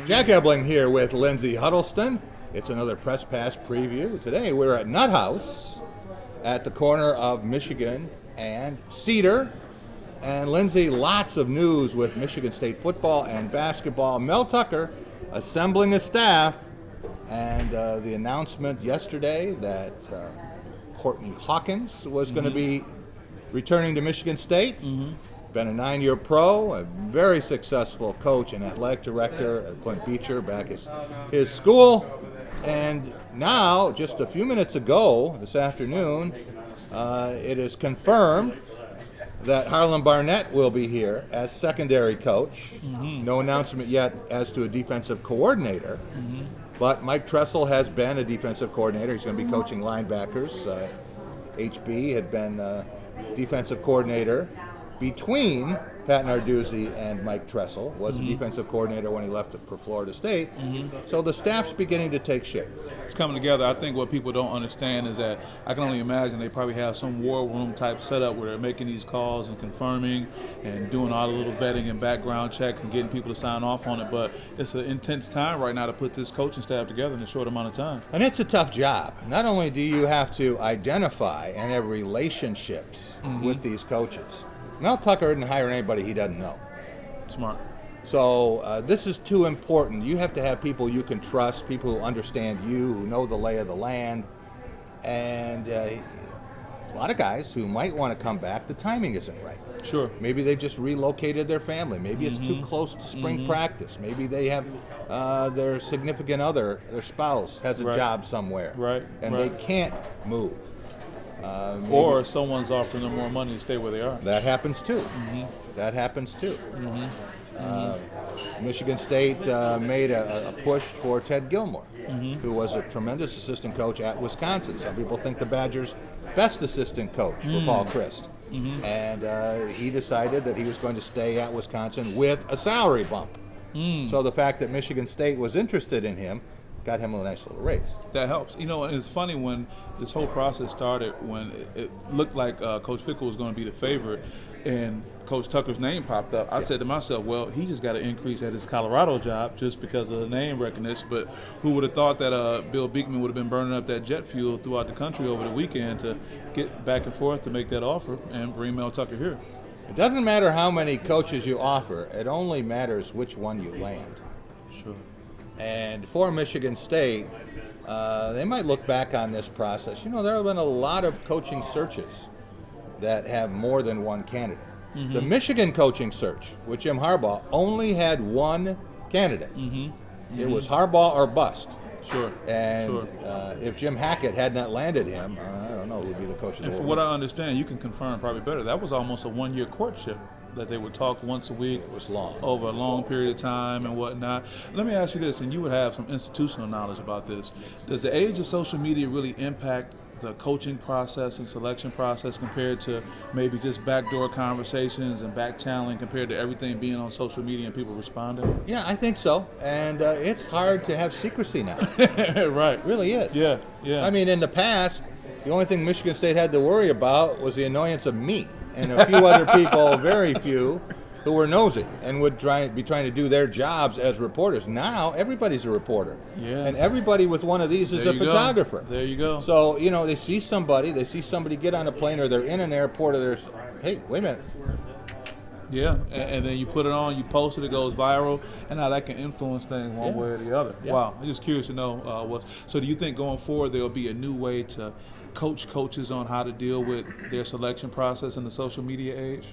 Jack Ebling here with Lindsay Huddleston. It's another Press Pass preview. Today we're at Nut House at the corner of Michigan and Cedar. And Lindsay, lots of news with Michigan State football and basketball. Mel Tucker assembling a staff, and the announcement yesterday that Courtney Hawkins was going to be returning to Michigan State. Been a 9-year pro, a very successful coach and athletic director at Clint Beecher back at his school. And now, just a few minutes ago, this afternoon, it is confirmed that Harlan Barnett will be here as secondary coach. No announcement yet as to a defensive coordinator, but Mike Tressel has been a defensive coordinator. He's going to be coaching linebackers. HB had been defensive coordinator between Pat Narduzzi and Mike Tressel, was the defensive coordinator when he left for Florida State. So the staff's beginning to take shape. It's coming together. I think what people don't understand is that I can only imagine they probably have some war room type setup where they're making these calls and confirming and doing all the little vetting and background checks and getting people to sign off on it. But it's an intense time right now to put this coaching staff together in a short amount of time. And it's a tough job. Not only do you have to identify and have relationships with these coaches. Mel Tucker didn't hire anybody he doesn't know. Smart. So this is too important. You have to have people you can trust, people who understand you, who know the lay of the land. And a lot of guys who might want to come back, the timing isn't right. Sure. Maybe they just relocated their family. Maybe it's too close to spring practice. Maybe they have their significant other, their spouse has a job somewhere. And they can't move. Or someone's offering them more money to stay where they are. That happens too. That happens too. Michigan State made a push for Ted Gilmore, who was a tremendous assistant coach at Wisconsin. Some people think the Badgers' best assistant coach for Paul Chryst. And he decided that he was going to stay at Wisconsin with a salary bump. So the fact that Michigan State was interested in him got him a nice little raise. That helps. You know, and it's funny when this whole process started, when it looked like Coach Fickell was going to be the favorite and Coach Tucker's name popped up. I said to myself, well, he just got an increase at his Colorado job just because of the name recognition. But who would have thought that Bill Beekman would have been burning up that jet fuel throughout the country over the weekend to get back and forth to make that offer and bring Mel Tucker here? It doesn't matter how many coaches you offer. It only matters which one you land. Sure. And for Michigan State, they might look back on this process. You know, there have been a lot of coaching searches that have more than one candidate. The Michigan coaching search with Jim Harbaugh only had one candidate. It was Harbaugh or bust. Sure. And if Jim Hackett had not landed him, I don't know who would be the coach of the And for what I understand, you can confirm probably better, that was almost a one-year courtship, that they would talk once a week. It was long. Over a long period of time and whatnot. Let me ask you this, and you would have some institutional knowledge about this. Does the age of social media really impact the coaching process and selection process compared to maybe just backdoor conversations and back channeling compared to everything being on social media and people responding? Yeah, I think so. And it's hard to have secrecy now. Right. It really is. Yeah. I mean, in the past, the only thing Michigan State had to worry about was the annoyance of me and a few other people, very few, who were nosy and would be trying to do their jobs as reporters. Now everybody's a reporter, and everybody with one of these is a photographer. There you go. So you know, they see somebody get on a plane, or they're in an airport, or there's, hey, wait a minute. Yeah, and then you put it on, you post it, it goes viral, and now that can influence things one way or the other. Wow, I'm just curious to know so do you think going forward there will be a new way to coach coaches on how to deal with their selection process in the social media age?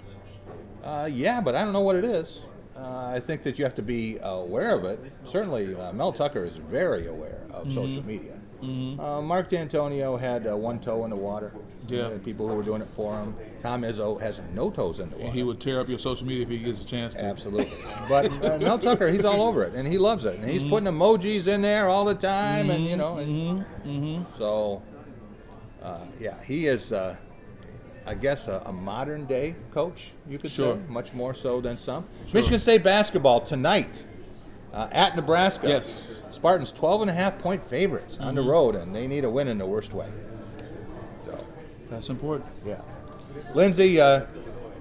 Yeah, but I don't know what it is. I think that you have to be aware of it. Certainly, Mel Tucker is very aware of social media. Mark D'Antonio had one toe in the water. People who were doing it for him. Tom Izzo has no toes in the water. And he would tear up your social media if he gets a chance to. Absolutely. But Mel Tucker, he's all over it, and he loves it. And he's putting emojis in there all the time, and you know. So, yeah, he is. I guess a modern day coach, you could say, much more so than some. Michigan State basketball tonight at Nebraska. Yes. Spartans 12.5-point favorites on the road, and they need a win in the worst way. So that's important. Yeah. Lindsay,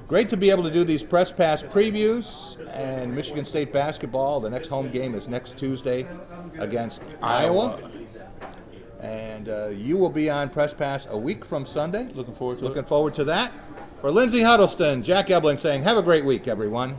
Great to be able to do these press pass previews. And Michigan State basketball, the next home game is next Tuesday against Iowa. And you will be on Press Pass a week from Sunday. Looking forward to it. Looking forward to that. For Lindsay Huddleston, Jack Ebling saying, have a great week, everyone.